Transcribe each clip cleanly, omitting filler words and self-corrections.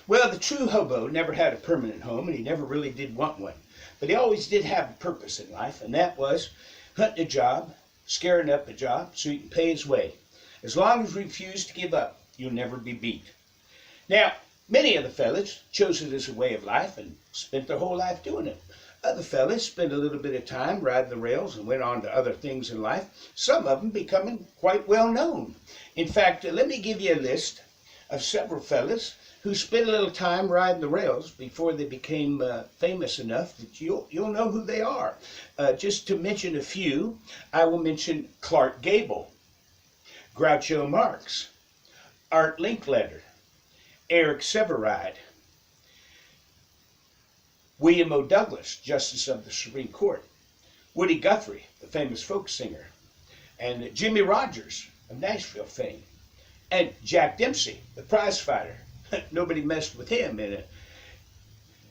Well, the true hobo never had a permanent home, and he never really did want one. But he always did have a purpose in life, and that was hunting a job, scaring up a job so he can pay his way. As long as you refuse to give up, you'll never be beat. Now, many of the fellas chose it as a way of life and spent their whole life doing it. Other fellas spent a little bit of time riding the rails and went on to other things in life, some of them becoming quite well known. In fact, let me give you a list of several fellas who spent a little time riding the rails before they became famous enough that you'll know who they are. Just to mention a few, I will mention Clark Gable, Groucho Marx, Art Linkletter, Eric Sevareid, William O. Douglas, Justice of the Supreme Court, Woody Guthrie, the famous folk singer, and Jimmy Rogers of Nashville fame, and Jack Dempsey, the prize fighter. Nobody messed with him in a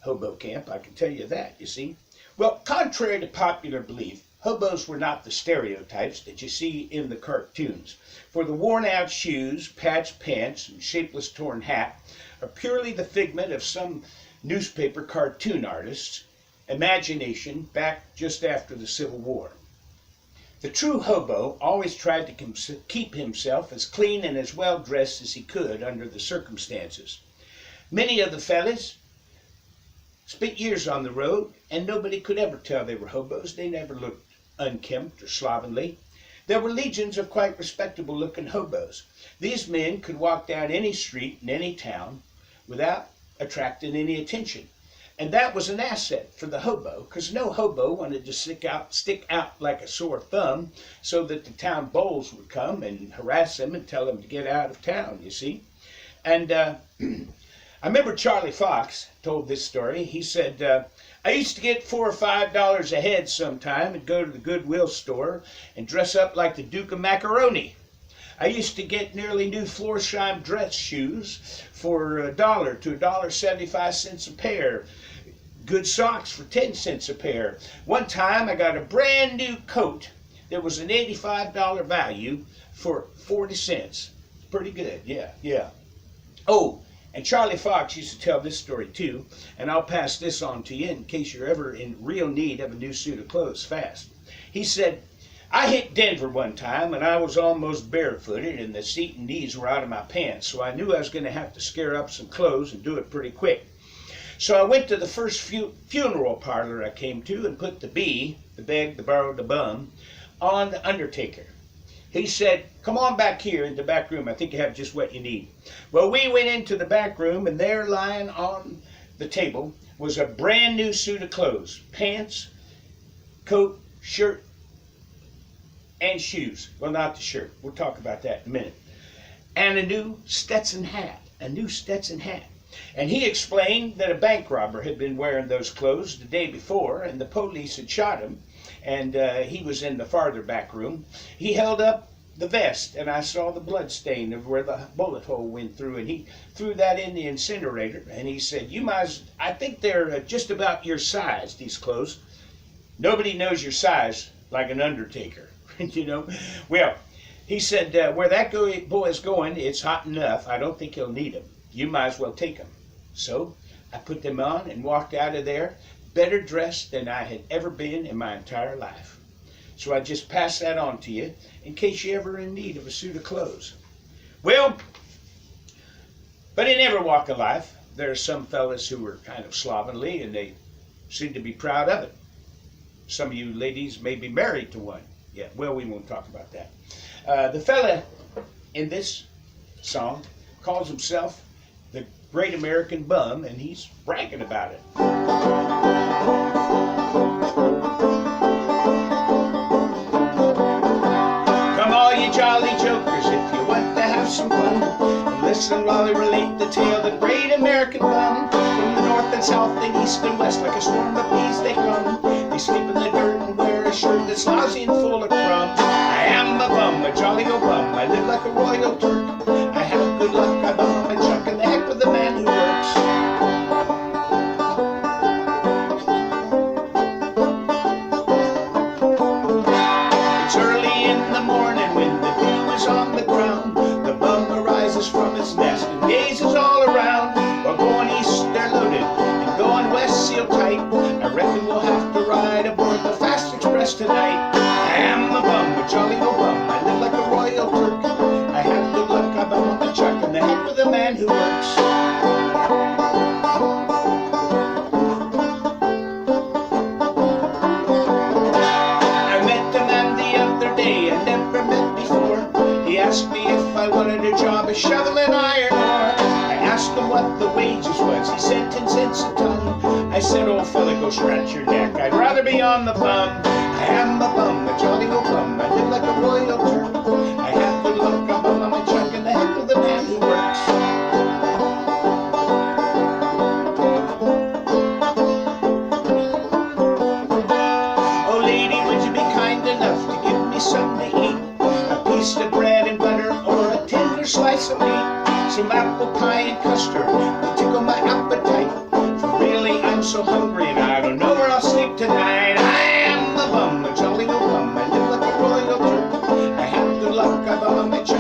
hobo camp, I can tell you that, you see. Well, contrary to popular belief, hobos were not the stereotypes that you see in the cartoons. For the worn-out shoes, patched pants, and shapeless torn hat are purely the figment of some newspaper cartoon artist's imagination back just after the Civil War. The true hobo always tried to keep himself as clean and as well dressed as he could under the circumstances. Many of the fellas spent years on the road, and nobody could ever tell they were hobos. They never looked unkempt or slovenly. There were legions of quite respectable looking hobos. These men could walk down any street in any town without attracting any attention. And that was an asset for the hobo, because no hobo wanted to stick out like a sore thumb so that the town bulls would come and harass him and tell him to get out of town, you see. And I remember Charlie Fox told this story. He said, I used to get $4 or $5 a head sometime and go to the Goodwill store and dress up like the Duke of Macaroni. I used to get nearly new Florsheim dress shoes for $1 to $1.75 a pair. Good socks for 10 cents a pair. One time I got a brand new coat that was an $85 value for 40 cents. Pretty good, yeah. Oh, and Charlie Fox used to tell this story too, and I'll pass this on to you in case you're ever in real need of a new suit of clothes fast. He said, I hit Denver one time and I was almost barefooted and the seat and knees were out of my pants, so I knew I was going to have to scare up some clothes and do it pretty quick. So I went to the first funeral parlor I came to and put the beg, the borrow, the bum, on the undertaker. He said, come on back here in the back room. I think you have just what you need. Well, we went into the back room, and there lying on the table was a brand new suit of clothes. Pants, coat, shirt, and shoes. Well, not the shirt. We'll talk about that in a minute. And a new Stetson hat. And he explained that a bank robber had been wearing those clothes the day before, and the police had shot him, and he was in the farther back room. He held up the vest, and I saw the blood stain of where the bullet hole went through, and he threw that in the incinerator, and he said, I think they're just about your size, these clothes. Nobody knows your size like an undertaker, you know. Well, he said, where that boy's going, it's hot enough. I don't think he'll need them. You might as well take them. So I put them on and walked out of there better dressed than I had ever been in my entire life. So I just pass that on to you in case you're ever in need of a suit of clothes. Well, but in every walk of life, there are some fellas who are kind of slovenly and they seem to be proud of it. Some of you ladies may be married to one. Yeah, well, we won't talk about that. The fella in this song calls himself the Great American Bum, and he's bragging about it. Come all you jolly jokers, if you want to have some fun, and listen while I relate the tale of the Great American Bum. From the north and south and east and west, like a swarm of bees they come. They sleep in the dirt and wear a shirt that's lousy and full of crumbs. I am a bum, a jolly old bum, I live like a royal Turk. I have good luck, I bum and chuck, and the heck with the man who works. It's early in the morning when the dew is on the ground. The bum arises from its nest and gazes all around while going reckon we'll have to ride aboard the Fast Express tonight. I am the bum, a jolly old bum. I live like a royal Turk. I have good luck, I bum on the chuck, and the heck with the man who works. I met the man the other day I never met before. He asked me if I wanted a job as shoveling iron ore. I asked him what the wages was. He said 10 cents a ton. I said, old fella, go scratch your neck. I'd rather be on the bum. I am the bum, a jolly old bum. I live like a royal Turk. I have good luck, I bum on my chuck, and the heck with the man who works. Oh, lady, would you be kind enough to give me something to eat? A piece of bread and butter or a tender slice of meat. Some apple pie and custard will tickle my appetite. For really, I'm so hungry and I don't know where I'll sleep tonight. I am the bum, a jolly old bum. I live like a royal Turk. I have good luck, I bum on my chuck.